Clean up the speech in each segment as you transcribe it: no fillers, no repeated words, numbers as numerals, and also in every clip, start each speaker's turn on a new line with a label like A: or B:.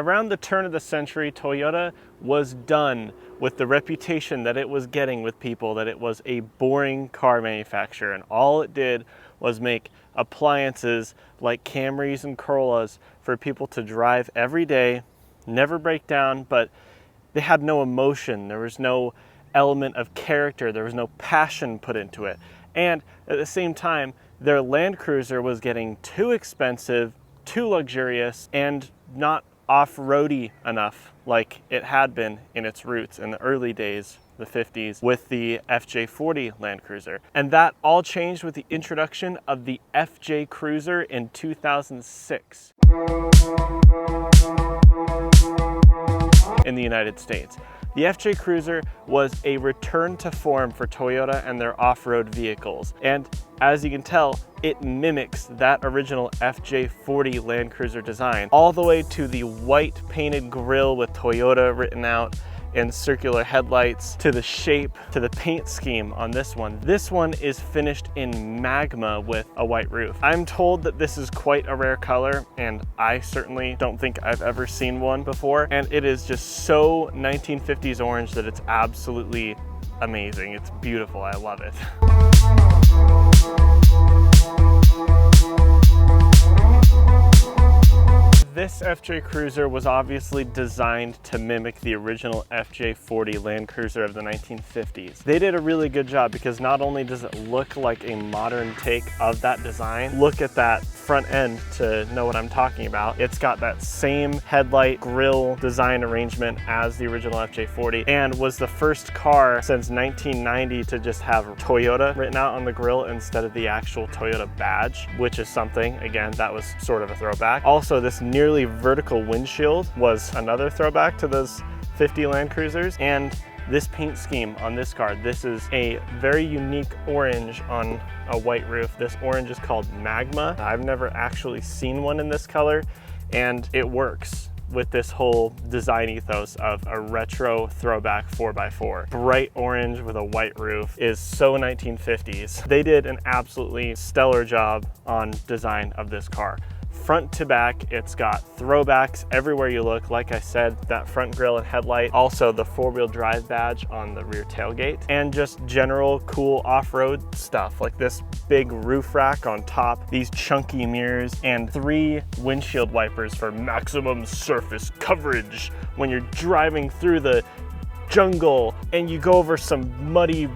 A: Around the turn of the century, Toyota was done with the reputation that it was getting with people, that it was a boring car manufacturer, and all it did was make appliances like Camrys and Corollas for people to drive every day, never break down, but they had no emotion. There was no element of character. There was no passion put into it. And at the same time, their Land Cruiser was getting too expensive, too luxurious, and not off-roady enough like it had been in its roots in the early days, the 50s, with the FJ40 Land Cruiser. And that all changed with the introduction of the FJ Cruiser in 2006 in the United States. The FJ Cruiser was a return to form for Toyota and their off-road vehicles. And as you can tell, it mimics that original FJ40 Land Cruiser design, all the way to the white painted grille with Toyota written out and circular headlights, to the shape, to the paint scheme on this one. This one is finished in magma with a white roof. I'm told that this is quite a rare color, and I certainly don't think I've ever seen one before. And it is just so 1950s orange that it's absolutely amazing. It's beautiful, I love it. This FJ Cruiser was obviously designed to mimic the original FJ40 Land Cruiser of the 1950s. They did a really good job because not only does it look like a modern take of that design, look at that front end to know what I'm talking about. It's got that same headlight grille design arrangement as the original FJ40, and was the first car since 1990 to just have Toyota written out on the grille instead of the actual Toyota badge, which is something, again, that was sort of a throwback. Also, this nearly vertical windshield was another throwback to those 50 Land Cruisers. And this paint scheme on this car, this is a very unique orange on a white roof. This orange is called Magma. I've never actually seen one in this color, and it works with this whole design ethos of a retro throwback 4x4. Bright orange with a white roof is so 1950s. They did an absolutely stellar job on design of this car. Front to back, it's got throwbacks everywhere you look. Like I said, that front grille and headlight, also the four-wheel drive badge on the rear tailgate, and just general cool off-road stuff like this big roof rack on top, these chunky mirrors, and 3 windshield wipers for maximum surface coverage when you're driving through the jungle and you go over some muddy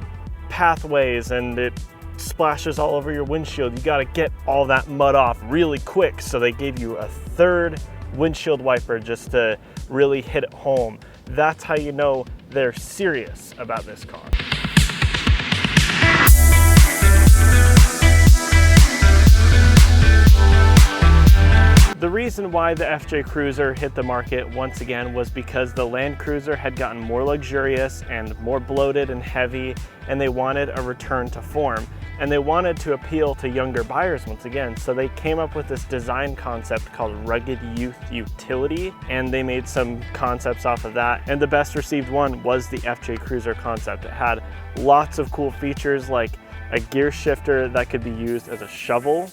A: pathways and it splashes all over your windshield. You got to get all that mud off really quick, so they gave you a 3rd windshield wiper just to really hit it home. That's how you know they're serious about this car. The reason why the FJ Cruiser hit the market once again was because the Land Cruiser had gotten more luxurious and more bloated and heavy, and they wanted a return to form. And they wanted to appeal to younger buyers once again, so they came up with this design concept called Rugged Youth Utility, and they made some concepts off of that. And the best received one was the FJ Cruiser concept. It had lots of cool features like a gear shifter that could be used as a shovel.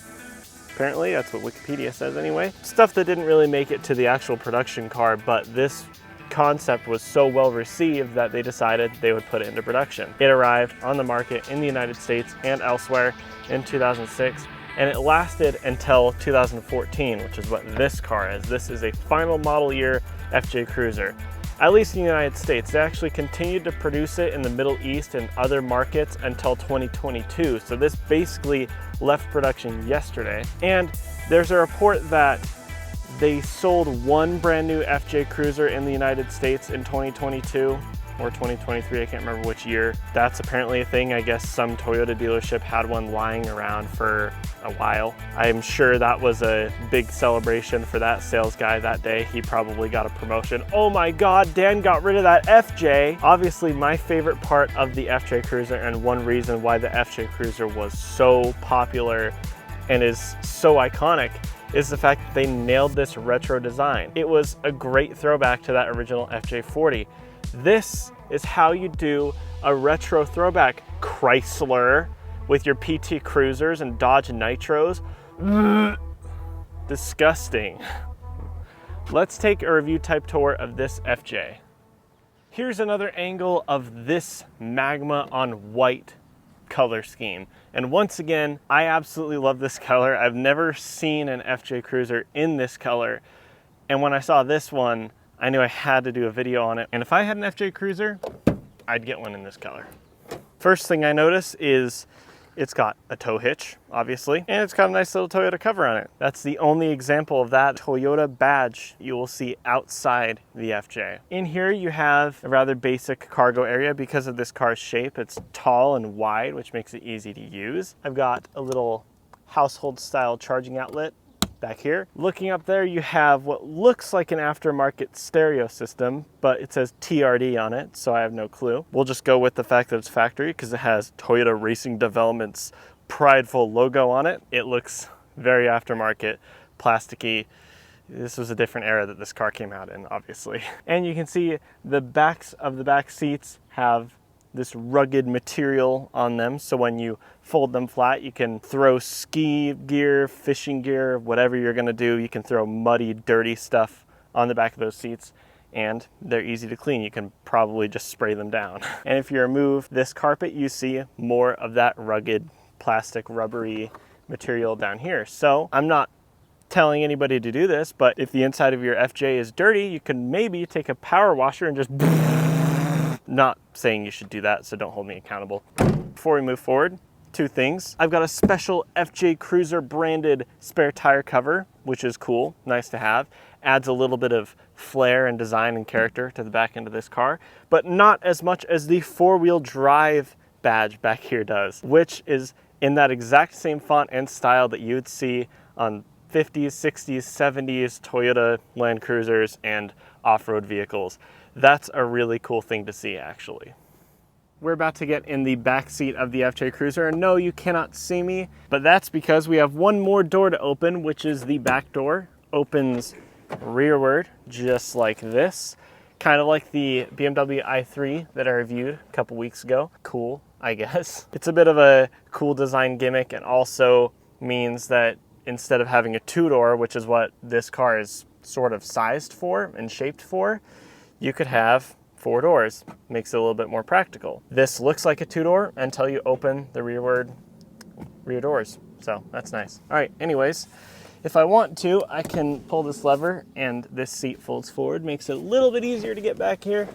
A: Apparently, that's what Wikipedia says anyway. Stuff that didn't really make it to the actual production car, but this concept was so well received that they decided they would put it into production. It arrived on the market in the United States and elsewhere in 2006, and it lasted until 2014, which is what this car is. This is a final model year FJ Cruiser. At least in the United States. They actually continued to produce it in the Middle East and other markets until 2022. So this basically left production yesterday. And there's a report that they sold 1 brand new FJ Cruiser in the United States in 2022 or 2023, I can't remember which year. That's apparently a thing. I guess some Toyota dealership had one lying around for a while. I'm sure that was a big celebration for that sales guy that day. He probably got a promotion. Oh my God, Dan got rid of that FJ. Obviously my favorite part of the FJ Cruiser, and one reason why the FJ Cruiser was so popular and is so iconic, is the fact that they nailed this retro design. It was a great throwback to that original FJ40. This is how you do a retro throwback, Chrysler, with your PT Cruisers and Dodge Nitros. Disgusting. let's take a review type tour of this FJ. Here's another angle of this magma on white color scheme. And once again, I absolutely love this color. I've never seen an FJ Cruiser in this color. And when I saw this one, I knew I had to do a video on it. And if I had an FJ Cruiser, I'd get one in this color. First thing I notice is it's got a tow hitch, obviously, and it's got a nice little Toyota cover on it. That's the only example of that Toyota badge you will see outside the FJ. In here, you have a rather basic cargo area because of this car's shape. It's tall and wide, which makes it easy to use. I've got a little household style charging outlet back here. Looking up there, you have what looks like an aftermarket stereo system, but it says TRD on it, so I have no clue. We'll just go with the fact that it's factory because it has Toyota Racing Development's prideful logo on it. It looks very aftermarket, plasticky. This was a different era that this car came out in, obviously. And you can see the backs of the back seats have this rugged material on them, so when you fold them flat, you can throw ski gear, fishing gear, whatever you're gonna do. You can throw muddy, dirty stuff on the back of those seats, and they're easy to clean. You can probably just spray them down. And if you remove this carpet, you see more of that rugged, plastic, rubbery material down here. So I'm not telling anybody to do this, but if the inside of your FJ is dirty, you can maybe take a power washer and just not saying you should do that, so don't hold me accountable. Before we move forward, two things. I've got a special FJ Cruiser branded spare tire cover, which is cool, nice to have. Adds a little bit of flair and design and character to the back end of this car, but not as much as the four-wheel drive badge back here does, which is in that exact same font and style that you would see on 50s, 60s, 70s Toyota Land Cruisers and off-road vehicles. That's a really cool thing to see, actually. We're about to get in the back seat of the FJ Cruiser, and no, you cannot see me, but that's because we have one more door to open, which is the back door. Opens rearward, just like this. Kind of like the BMW i3 that I reviewed a couple weeks ago. Cool, I guess. It's a bit of a cool design gimmick, and also means that instead of having a two-door, which is what this car is sort of sized for and shaped for, you could have four doors. Makes it a little bit more practical. This looks like a two-door until you open the rear doors. So that's nice. All right, anyways, if I want to, I can pull this lever and this seat folds forward. Makes it a little bit easier to get back here,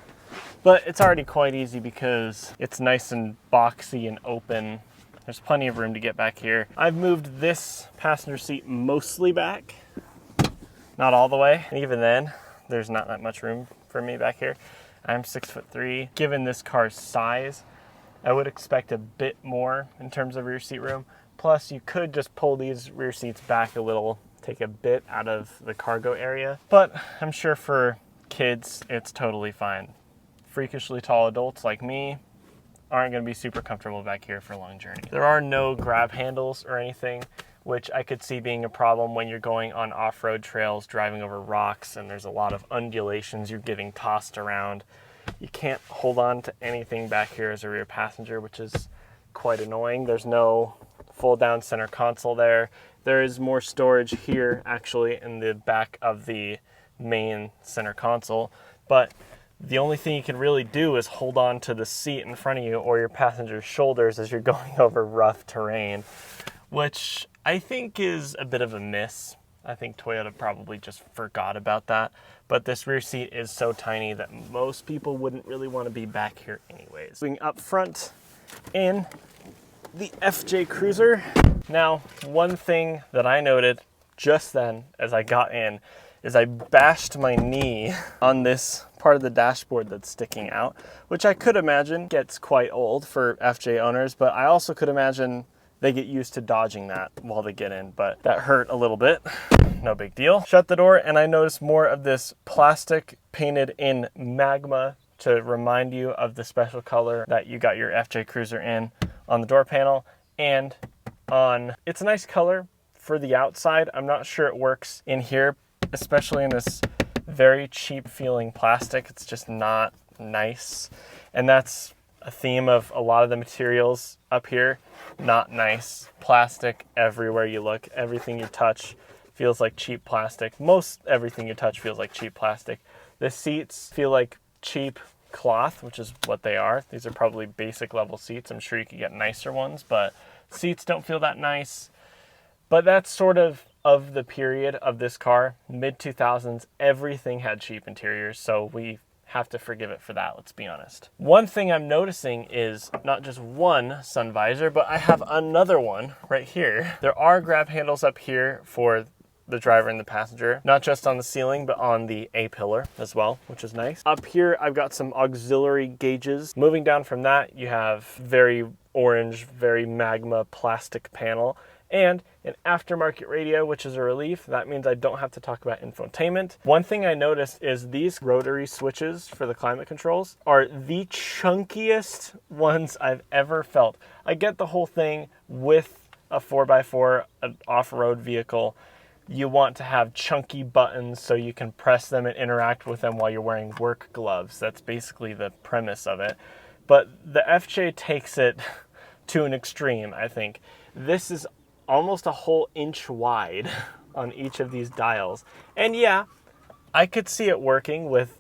A: but it's already quite easy because it's nice and boxy and open. There's plenty of room to get back here. I've moved this passenger seat mostly back, not all the way. And even then, there's not that much room for me back here. I'm 6'3". Given this car's size, I would expect a bit more in terms of rear seat room. Plus, you could just pull these rear seats back a little, take a bit out of the cargo area. But I'm sure for kids, it's totally fine. Freakishly tall adults like me aren't going to be super comfortable back here for a long journey. There are no grab handles or anything, which I could see being a problem when you're going on off-road trails, driving over rocks, and there's a lot of undulations, you're getting tossed around. You can't hold on to anything back here as a rear passenger, which is quite annoying. There's no fold-down center console there. There is more storage here, actually, in the back of the main center console, but the only thing you can really do is hold on to the seat in front of you or your passenger's shoulders as you're going over rough terrain, which I think is a bit of a miss. I think Toyota probably just forgot about that. But this rear seat is so tiny that most people wouldn't really want to be back here anyways. Being up front in the FJ Cruiser. Now, one thing that I noted just then as I got in is I bashed my knee on this part of the dashboard that's sticking out, which I could imagine gets quite old for FJ owners, but I also could imagine they get used to dodging that while they get in, but that hurt a little bit. No big deal. Shut the door, and I noticed more of this plastic painted in magma to remind you of the special color that you got your FJ Cruiser in on the door panel and on. It's a nice color for the outside. I'm not sure it works in here, especially in this very cheap feeling plastic. It's just not nice. And that's a theme of a lot of the materials up here. Not nice. Plastic everywhere you look. Everything you touch feels like cheap plastic. Most everything you touch feels like cheap plastic. The seats feel like cheap cloth, which is what they are. These are probably basic level seats. I'm sure you could get nicer ones, but seats don't feel that nice. But that's sort of the period of this car. Mid-2000s, everything had cheap interiors, so we have to forgive it for that, let's be honest. One thing I'm noticing is not just one sun visor, but I have another one right here. There are grab handles up here for the driver and the passenger, not just on the ceiling, but on the A-pillar as well, which is nice. Up here, I've got some auxiliary gauges. Moving down from that, you have very orange, very magma plastic panel, and an aftermarket radio, which is a relief. That means I don't have to talk about infotainment. One thing I noticed is these rotary switches for the climate controls are the chunkiest ones I've ever felt. I get the whole thing with a 4x4, an off-road vehicle. You want to have chunky buttons so you can press them and interact with them while you're wearing work gloves. That's basically the premise of it. But the FJ takes it to an extreme, I think. This is almost a whole inch wide on each of these dials. And yeah, I could see it working with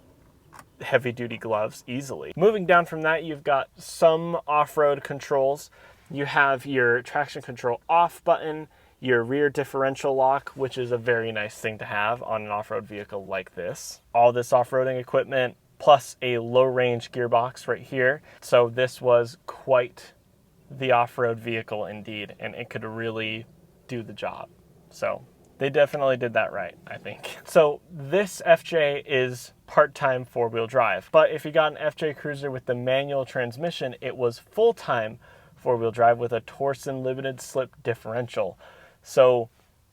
A: heavy duty gloves easily. Moving down from that, you've got some off-road controls. You have your traction control off button, your rear differential lock, which is a very nice thing to have on an off-road vehicle like this. All this off-roading equipment, plus a low-range gearbox right here. So this was quite the off-road vehicle indeed, and it could really do the job. So they definitely did that right, I think. So this FJ is part-time four-wheel drive, but if you got an FJ Cruiser with the manual transmission, it was full-time four-wheel drive with a Torsen limited slip differential. So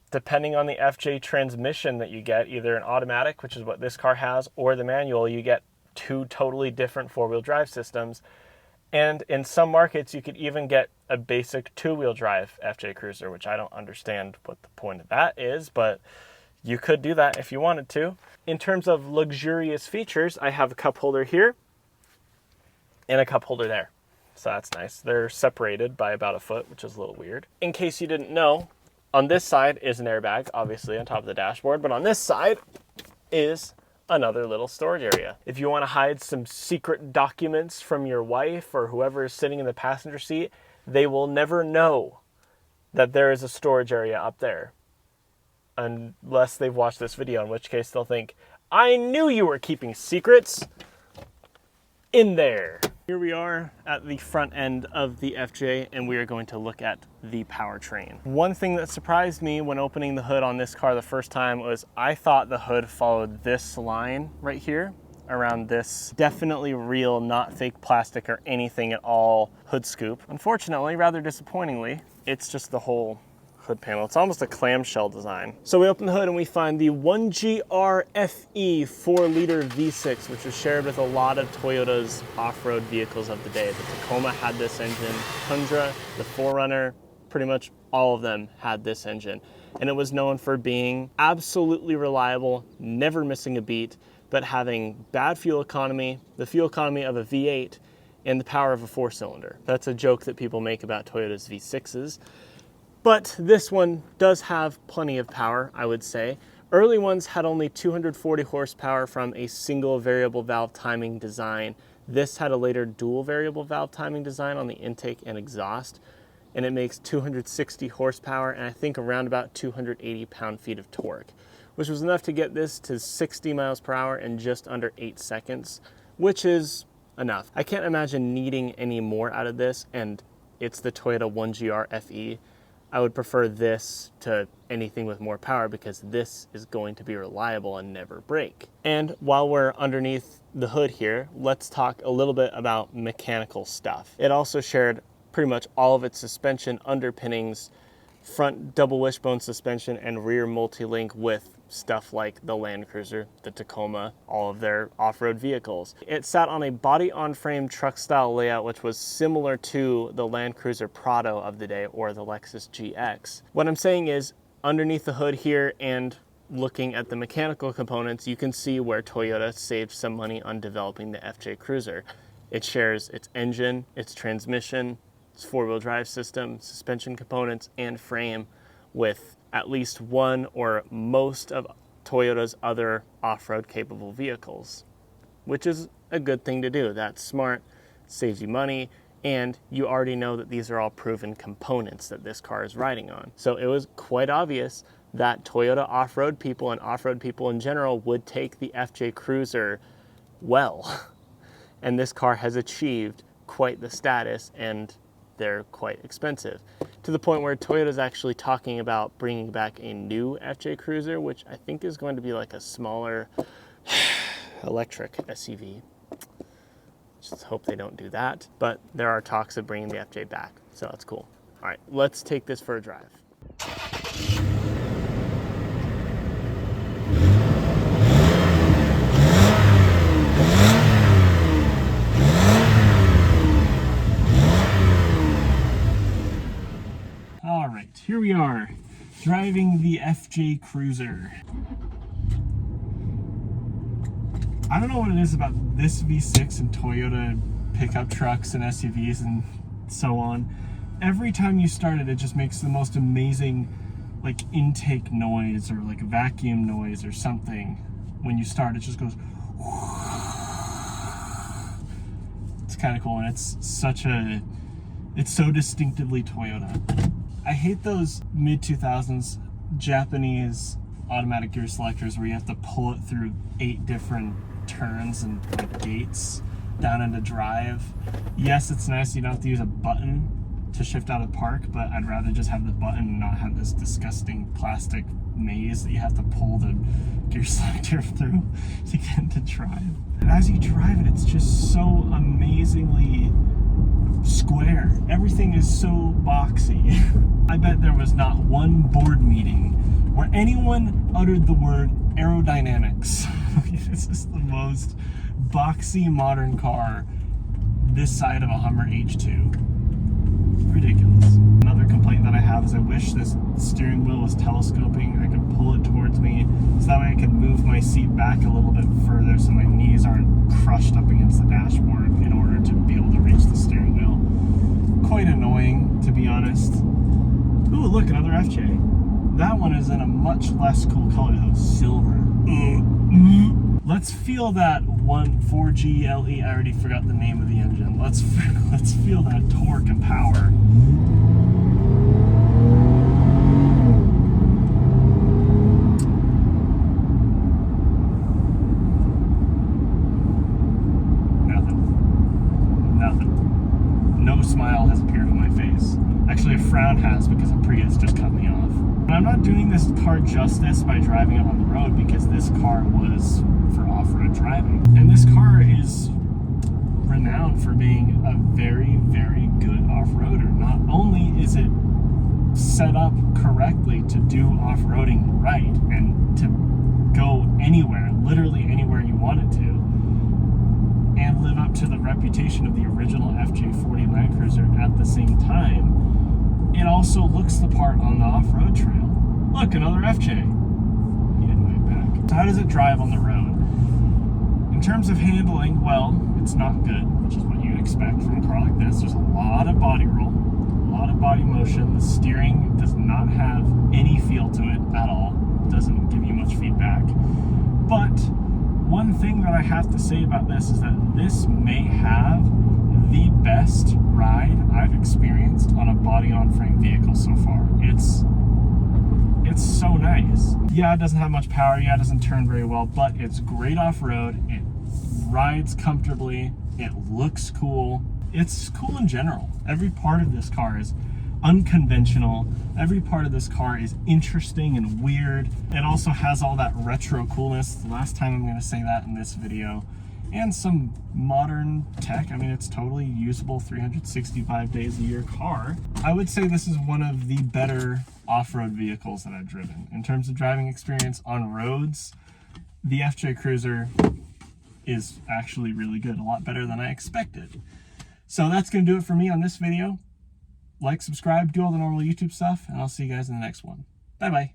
A: depending on the FJ transmission that you get, either an automatic, which is what this car has, or the manual, you get two totally different four-wheel drive systems. And in some markets, you could even get a basic two-wheel drive FJ Cruiser, which I don't understand what the point of that is, but you could do that if you wanted to. In terms of luxurious features, I have a cup holder here and a cup holder there. So that's nice. They're separated by about a foot, which is a little weird. In case you didn't know, on this side is an airbag, obviously on top of the dashboard, but on this side is another little storage area. If you want to hide some secret documents from your wife or whoever is sitting in the passenger seat, they will never know that there is a storage area up there unless they've watched this video, in which case they'll think, I knew you were keeping secrets in there. Here we are at the front end of the FJ, and we are going to look at the powertrain. One thing that surprised me when opening the hood on this car the first time was I thought the hood followed this line right here around this definitely real, not fake plastic or anything at all hood scoop. Unfortunately, rather disappointingly, it's just the whole hood panel. It's almost a clamshell design. So we open the hood and we find the 1GR FE 4-liter V6, which was shared with a lot of Toyota's off-road vehicles of the day. The Tacoma had this engine, Tundra, the 4Runner, pretty much all of them had this engine. And it was known for being absolutely reliable, never missing a beat, but having bad fuel economy, the fuel economy of a V8, and the power of a 4-cylinder. That's a joke that people make about Toyota's V6s. But this one does have plenty of power, I would say. Early ones had only 240 horsepower from a single variable valve timing design. This had a later dual variable valve timing design on the intake and exhaust, and it makes 260 horsepower and I think around about 280 pound-feet of torque, which was enough to get this to 60 miles per hour in just under 8 seconds, which is enough. I can't imagine needing any more out of this, and it's the Toyota 1GR FE. I would prefer this to anything with more power because this is going to be reliable and never break. And while we're underneath the hood here, let's talk a little bit about mechanical stuff. It also shared pretty much all of its suspension underpinnings, front double wishbone suspension and rear multi-link with stuff like the Land Cruiser, the Tacoma, all of their off-road vehicles. It sat on a body-on-frame truck-style layout, which was similar to the Land Cruiser Prado of the day or the Lexus GX. What I'm saying is, underneath the hood here and looking at the mechanical components, you can see where Toyota saved some money on developing the FJ Cruiser. It shares its engine, its transmission, its four-wheel drive system, suspension components, and frame with at least one or most of Toyota's other off-road capable vehicles, which is a good thing to do. That's smart, saves you money, and you already know that these are all proven components that this car is riding on. So it was quite obvious that Toyota off-road people and off-road people in general would take the FJ Cruiser well. And this car has achieved quite the status, and they're quite expensive, to the point where Toyota's actually talking about bringing back a new FJ Cruiser, which I think is going to be like a smaller electric SUV. Just hope they don't do that, but there are talks of bringing the FJ back, so that's cool. All right, let's take this for a drive. All right, here we are, driving the FJ Cruiser. I don't know what it is about this V6 and Toyota pickup trucks and SUVs and so on. Every time you start it, it just makes the most amazing like intake noise or like vacuum noise or something. When you start, it just goes. It's kind of cool, and it's so distinctively Toyota. I hate those mid-2000s Japanese automatic gear selectors where you have to pull it through 8 different turns and like gates down into drive. Yes, it's nice you don't have to use a button to shift out of park, but I'd rather just have the button and not have this disgusting plastic maze that you have to pull the gear selector through to get into drive. And as you drive it, it's just so amazingly square. Everything is so boxy. I bet there was not one board meeting where anyone uttered the word aerodynamics. This is the most boxy modern car this side of a Hummer H2. Ridiculous. Another complaint that I have is I wish this steering wheel was telescoping. I could pull it towards me so that way I could move my seat back a little bit further so my knees aren't crushed up against the dashboard in order to be able to reach the steering wheel. Quite annoying, to be honest. Ooh, look, another FJ. That one is in a much less cool color though, silver. Let's feel that 4GLE. I already forgot the name of the engine. Let's feel that torque and power. Nothing. No smile has appeared on my face. Actually, a frown has because a Prius just cut me off. But I'm not doing this car justice by driving it on the road because this car was for off-road driving. And this car is renowned for being a very, very good off-roader. Not only is it set up correctly to do off-roading right and to go anywhere, literally anywhere you want it to, and live up to the reputation of the original FJ40 Land Cruiser at the same time, it also looks the part on the off-road trail. Look, another FJ. Get my back. So how does it drive on the road? In terms of handling, well, it's not good, which is what you'd expect from a car like this. There's a lot of body roll, a lot of body motion. The steering does not have any feel to it at all. It doesn't give you much feedback. But one thing that I have to say about this is that this may have the best ride I've experienced on a body-on-frame vehicle so far. It's so nice. Yeah, it doesn't have much power. Yeah, it doesn't turn very well, but it's great off-road. It rides comfortably. It looks cool. It's cool in general. Every part of this car is unconventional. Every part of this car is interesting and weird. It also has all that retro coolness. The last time I'm going to say that in this video. And some modern tech. I mean, it's totally usable 365 days a year car. I would say this is one of the better off-road vehicles that I've driven. In terms of driving experience on roads, the FJ Cruiser is actually really good. A lot better than I expected. So that's going to do it for me on this video. Like, subscribe, do all the normal YouTube stuff, and I'll see you guys in the next one. Bye-bye.